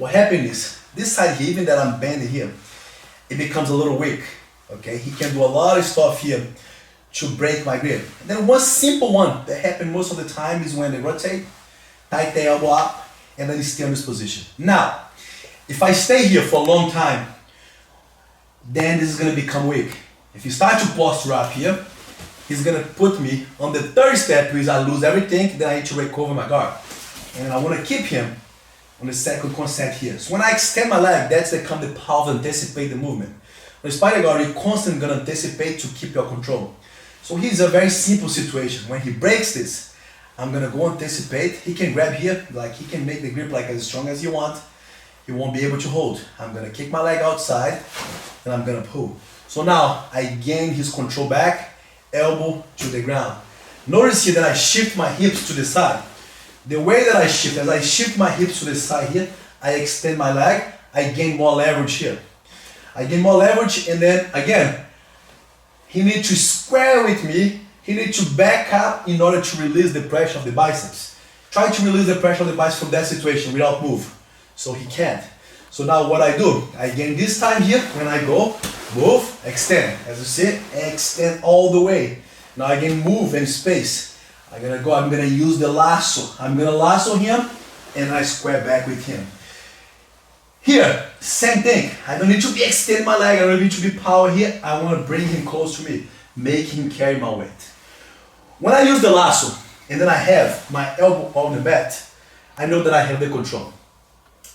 What happened is, this side here, even that I'm bending here, it becomes a little weak, okay? He can do a lot of stuff here to break my grip. And then one simple one that happens most of the time is when they rotate, tight the elbow up, and then stay in this position. Now, if I stay here for a long time, then this is gonna become weak. If you start to posture up here, he's gonna put me on the third step, which I lose everything, then I need to recover my guard. And I wanna keep him on the second concept here. So when I extend my leg, that's the kind of power to anticipate the movement. On the spider guard, you're constantly gonna anticipate to keep your control. So here's a very simple situation. When he breaks this, I'm gonna go anticipate. He can grab here, like he can make the grip like as strong as you want. He won't be able to hold. I'm gonna kick my leg outside and I'm gonna pull. So now I gain his control back, elbow to the ground. Notice here that I shift my hips to the side. The way that I shift, as I shift my hips to the side here, I extend my leg, I gain more leverage here. I gain more leverage, and then again, he needs to square with me, he needs to back up in order to release the pressure of the biceps. Try to release the pressure of the biceps from that situation without move. So he can't. So now what I do, I gain this time here, when I go, move, extend. As you see, extend all the way. Now I gain move and space. I'm gonna use the lasso. I'm gonna lasso him and I square back with him. Here, same thing. I don't need to extend my leg, I don't need to be power here. I wanna bring him close to me, make him carry my weight. When I use the lasso and then I have my elbow on the mat, I know that I have the control.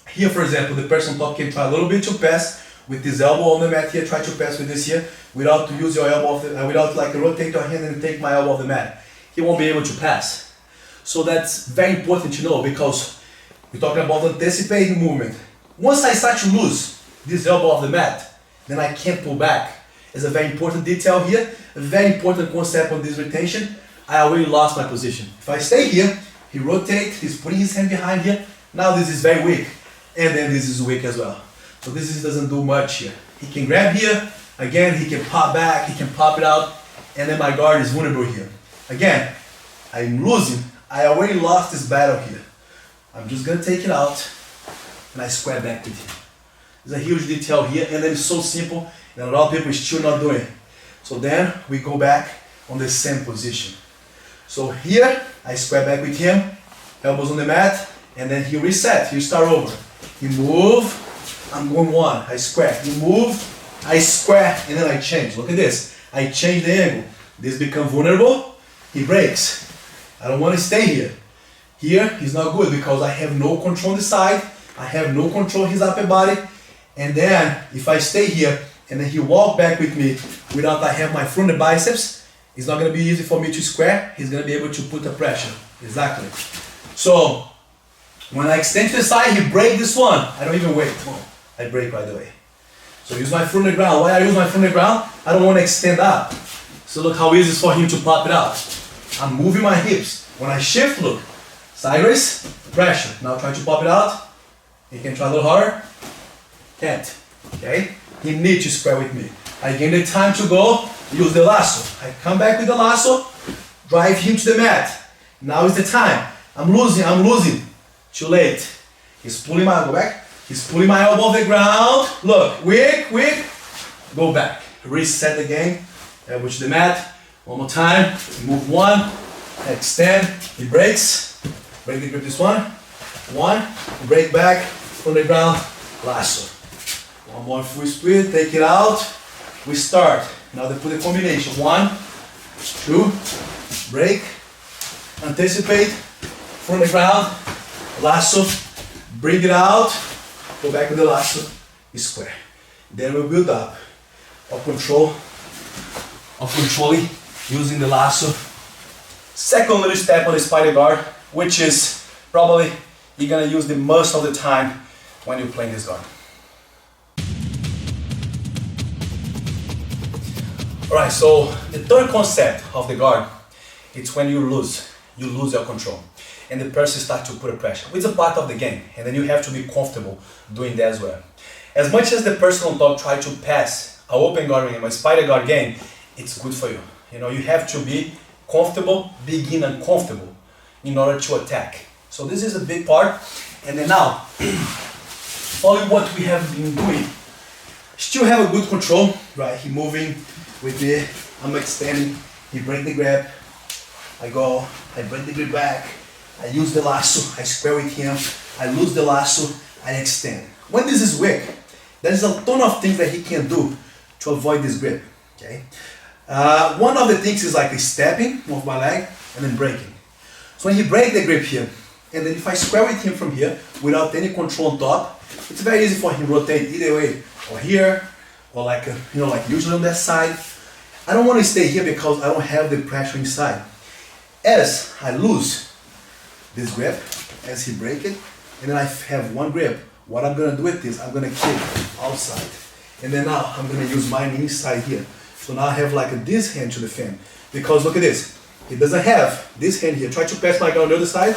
Here, for example, the person top can try a little bit to pass with this elbow on the mat here, try to pass with this here, without to use your elbow, without like rotate your hand and take my elbow off the mat. He won't be able to pass. So that's very important to know because we're talking about anticipating movement. Once I start to lose this elbow off the mat, then I can't pull back. It's a very important detail here, a very important concept on this rotation. I already lost my position. If I stay here, he rotates, he's putting his hand behind here. Now this is very weak, and then this is weak as well. So this doesn't do much here. He can grab here, again he can pop back, he can pop it out, and then my guard is vulnerable here. Again, I'm losing. I already lost this battle here. I'm just gonna take it out and I square back with him. There's a huge detail here and then it's so simple and a lot of people are still not doing it. So then we go back on the same position. So here, I square back with him, elbows on the mat, and then he reset, he start over. He move, I'm going one, I square. He move, I square, and then I change. Look at this, I change the angle. This becomes vulnerable. He breaks. I don't want to stay here. Here, he's not good because I have no control on the side. I have no control of his upper body. And then, if I stay here, and then he walk back with me without I have my front biceps, it's not going to be easy for me to square. He's going to be able to put the pressure. Exactly. So, when I extend to the side, he break this one. I don't even wait. Oh, I break right away. So use my foot on the ground. Why I use my foot on the ground? I don't want to extend up. So look how easy it is for him to pop it out. I'm moving my hips. When I shift, look, sideways, pressure. Now try to pop it out. He can try a little harder. Can't. Okay? He needs to square with me. I gain the time to go, use the lasso. I come back with the lasso, drive him to the mat. Now is the time. I'm losing. Too late. He's pulling my elbow back. He's pulling my elbow off the ground. Look, quick. Go back. Reset the game. Elbow to the mat. One more time. Move one. Extend. He breaks. Break the grip this one. One. Break back. From the ground. Lasso. One more full speed. Take it out. We start. Now they put the combination. 1, 2. Break. Anticipate. From the ground. Lasso. Bring it out. Go back with the lasso. Square. Then we build up our control. Controlling using the lasso. Second little step on the spider guard, which is probably you're gonna use the most of the time when you're playing this guard. Alright, so the third concept of the guard, it's when you lose your control. And the person starts to put a pressure. It's a part of the game, and then you have to be comfortable doing that as well. As much as the person on top tries to pass an open guard game, a spider guard game, it's good for you. You know, you have to be comfortable, begin uncomfortable in order to attack. So this is a big part. And then now, follow what we have been doing. Still have a good control, right? He moving with me, I'm extending, he break the grip, I go, I break the grip back, I use the lasso, I square with him, I lose the lasso, I extend. When this is weak, there's a ton of things that he can do to avoid this grip, okay? One of the things is like stepping with my leg and then breaking. So when he break the grip here, and then if I square with him from here without any control on top, it's very easy for him to rotate either way, or here, or like, like usually on that side. I don't want to stay here because I don't have the pressure inside. As I lose this grip, as he break it, and then I have one grip, what I'm gonna do with this, I'm gonna kick outside. And then now I'm gonna use mine inside here. So now I have like this hand to defend. Because look at this, he doesn't have this hand here. Try to pass my guard on the other side,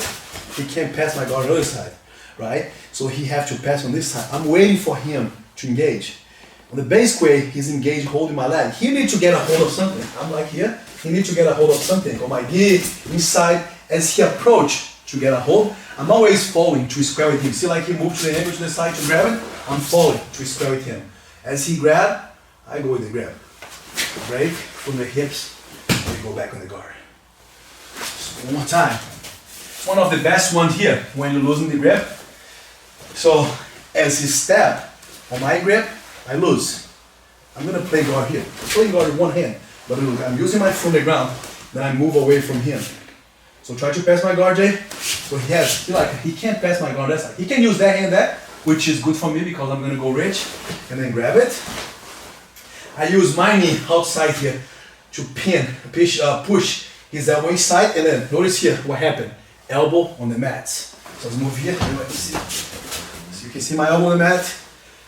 he can't pass my guard on the other side, right? So he have to pass on this side. I'm waiting for him to engage. On the base square, he's engaged holding my leg. He needs to get a hold of something. I'm like here, he needs to get a hold of something. On my gi, inside, as he approach to get a hold, I'm always following to square with him. See like he moves to the angle to the side to grab it? I'm following to square with him. As he grab, I go with the grab. Break from the hips, and go back on the guard. So one more time. One of the best ones here when you're losing the grip. So as he step on my grip, I lose. I'm gonna play guard here. I'm playing guard with one hand, but look, I'm using my foot on the ground, then I move away from him. So try to pass my guard, Jay. So he can't pass my guard that side. He can use that hand there, which is good for me because I'm gonna go rich and then grab it. I use my knee outside here to push his elbow inside, and then notice here what happened. Elbow on the mat. So let's move here. So you can see my elbow on the mat,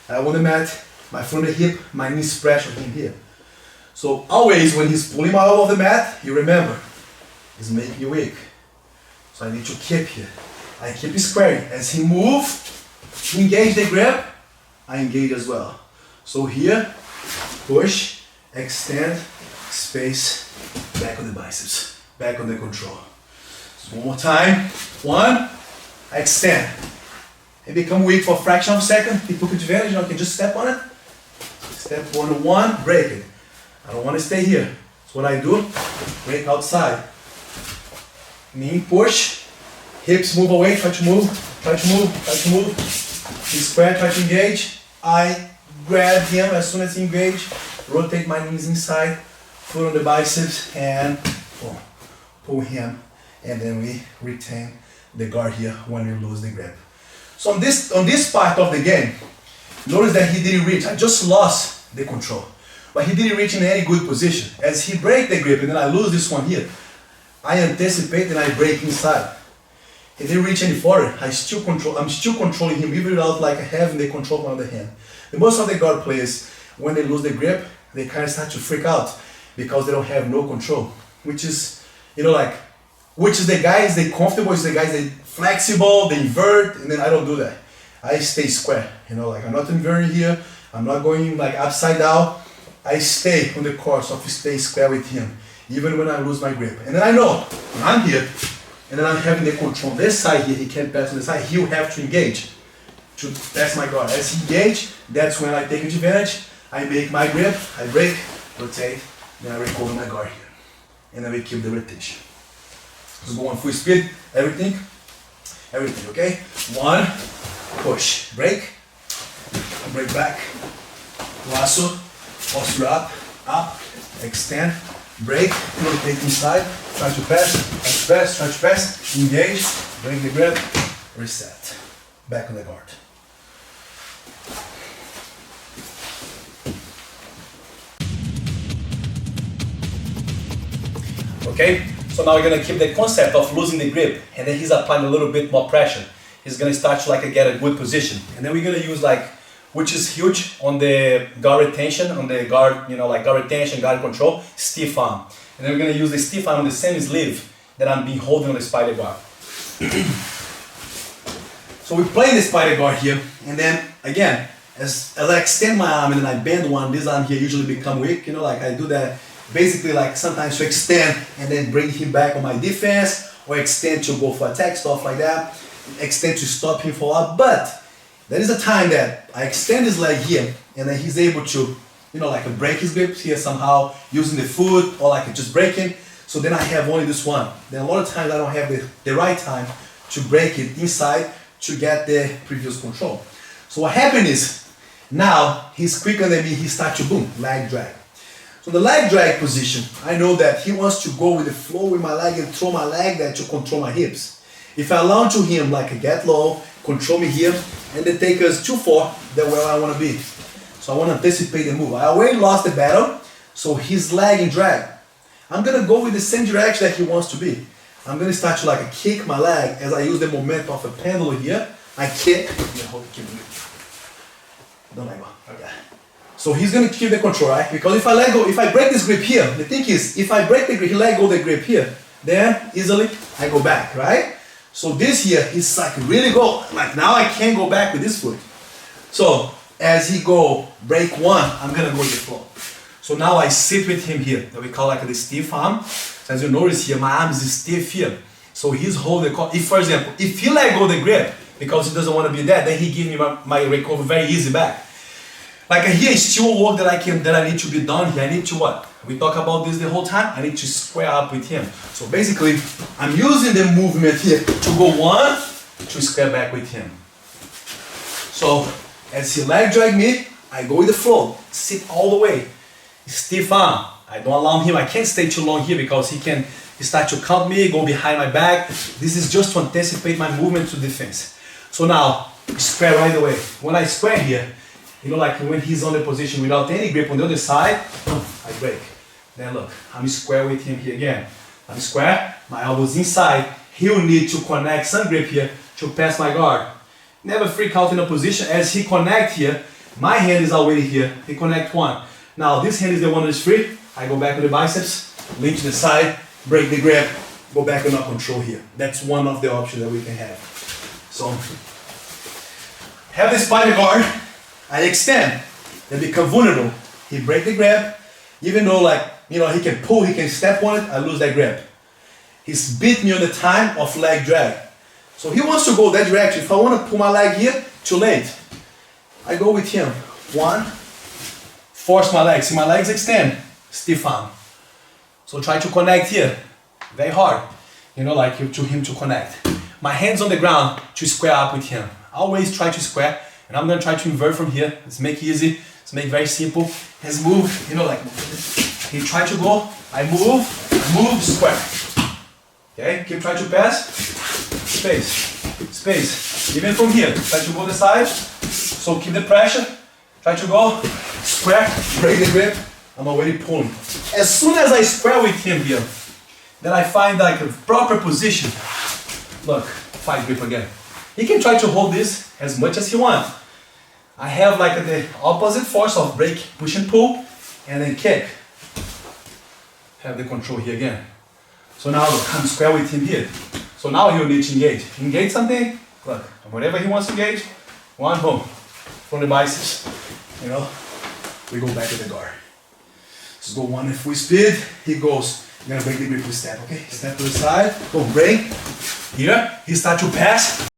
elbow on the mat, my foot on the hip, my knees pressure in here. So always when he's pulling my elbow off the mat, you remember, he's making me weak. So I need to keep here. I keep squaring. As he move, engage the grip, I engage as well. So here, push, extend, space, back on the biceps, back on the control. So one more time. One, I extend. He become weak for a fraction of a second. He took advantage, I can just step on it. Step 1, break it. I don't want to stay here. So what I do, break outside. Knee push, hips move away, try to move. He square, try to engage. I grab him as soon as he engage, rotate my knees inside, foot on the biceps, and pull him. And then we retain the guard here when we lose the grip. So on this part of the game, notice that he didn't reach. I just lost the control. But he didn't reach in any good position. As he break the grip and then I lose this one here, I anticipate and I break inside. He didn't reach any further. I'm still controlling him even without like having the control on the hand. And most of the guard players, when they lose the grip, they kind of start to freak out because they don't have no control. Which is, which is the guys they comfortable, is the guys they flexible, they invert, and then I don't do that. I stay square, I'm not inverting here, I'm not going like upside down. I stay on the course of stay square with him, even when I lose my grip. And then I know, when I'm here, and then I'm having the control on this side here, he can't pass on this side, he'll have to engage to pass my guard. As he engage, that's when I take advantage, I make my grip, I break, rotate, then I recover my guard here. And then we keep the rotation. Let's go on full speed, everything, okay? One, push, break back, lasso, posture up, extend, break, rotate inside, try to pass, engage, break the grip, reset, back on the guard. Okay, so now we're gonna keep the concept of losing the grip, and then he's applying a little bit more pressure. He's gonna start to get a good position, and then we're gonna use which is huge on the guard retention, guard retention, guard control, stiff arm. And then we're gonna use the stiff arm on the same sleeve that I'm been holding on the spider guard. So we play the spider guard here, and then again, as I extend my arm and then I bend one, this arm here usually become weak, I do that basically sometimes to extend and then bring him back on my defense, or extend to go for attack, stuff like that, extend to stop him for a while. But There is a time that I extend his leg here, and then he's able to, like break his grip here somehow, using the foot, or like just breaking. So then I have only this one. Then a lot of times I don't have the right time to break it inside to get the previous control. So what happened is, now he's quicker than me, he starts to boom, leg drag. So the leg drag position, I know that he wants to go with the flow with my leg and throw my leg there to control my hips. If I allow to him like a get low, control me here, and then take us too far, that's where I want to be. So I want to anticipate the move. I already lost the battle, so he's leg and drag. I'm going to go with the same direction that he wants to be. I'm going to start to like kick my leg as I use the momentum of a pendulum here. I kick. Don't let go. Okay. So he's going to keep the control, right? Because if I let go, if I break this grip here, the thing is, if I break the grip, he let go the grip here, then easily I go back, right? So this here, he's like really go, like now I can't go back with this foot. So as he go break one, I'm going to go with the flow. So now I sit with him here, that we call like the stiff arm. So as you notice here, my arm is stiff here. So he's holding the, if for example, if he let go the grip, because he doesn't want to be there, then he gives me my recovery very easy back. Like here is still work that I need to be done here. I need to what? We talk about this the whole time. I need to square up with him. So basically, I'm using the movement here to go one, to square back with him. So as he leg drag me, I go with the flow, sit all the way. Stiff arm. I don't allow him. I can't stay too long here because he start to count me, go behind my back. This is just to anticipate my movement to defense. So now, square right away. When I square here, like when he's on the position without any grip on the other side, I break. Then look, I'm square with him here again. I'm square, my elbows inside. He'll need to connect some grip here to pass my guard. Never freak out in a position. As he connect here, my hand is already here. He connect one. Now this hand is the one that is free. I go back to the biceps, lean to the side, break the grip, go back and not control here. That's one of the options that we can have. So, have the spider guard, I extend, then become vulnerable. He break the grip, even though he can pull, he can step on it, I lose that grip. He's beat me on the time of leg drag. So he wants to go that direction. If I want to pull my leg here, too late. I go with him. One, force my legs. See my legs extend, stiff arm. So try to connect here, very hard. To him to connect. My hands on the ground to square up with him. Always try to square, and I'm gonna try to invert from here. Let's make it easy. Let's make it very simple. His move, he try to go, I move, square. Okay, keep trying to pass, space. Even from here, try to go the side. So keep the pressure. Try to go, square, break the grip. I'm already pulling. As soon as I square with him here, then I find like a proper position. Look, fight grip again. He can try to hold this as much as he wants. I have like the opposite force of break, push and pull, and then kick. Have the control here again. So now look, I'm square with him here. So now he'll need to engage. Engage something, look, whatever he wants to engage, one, boom. From the biceps, we go back to the guard. Let's go one at full speed, he goes. You're gonna break the grip with step, okay? Step to the side, go break. Here, he start to pass.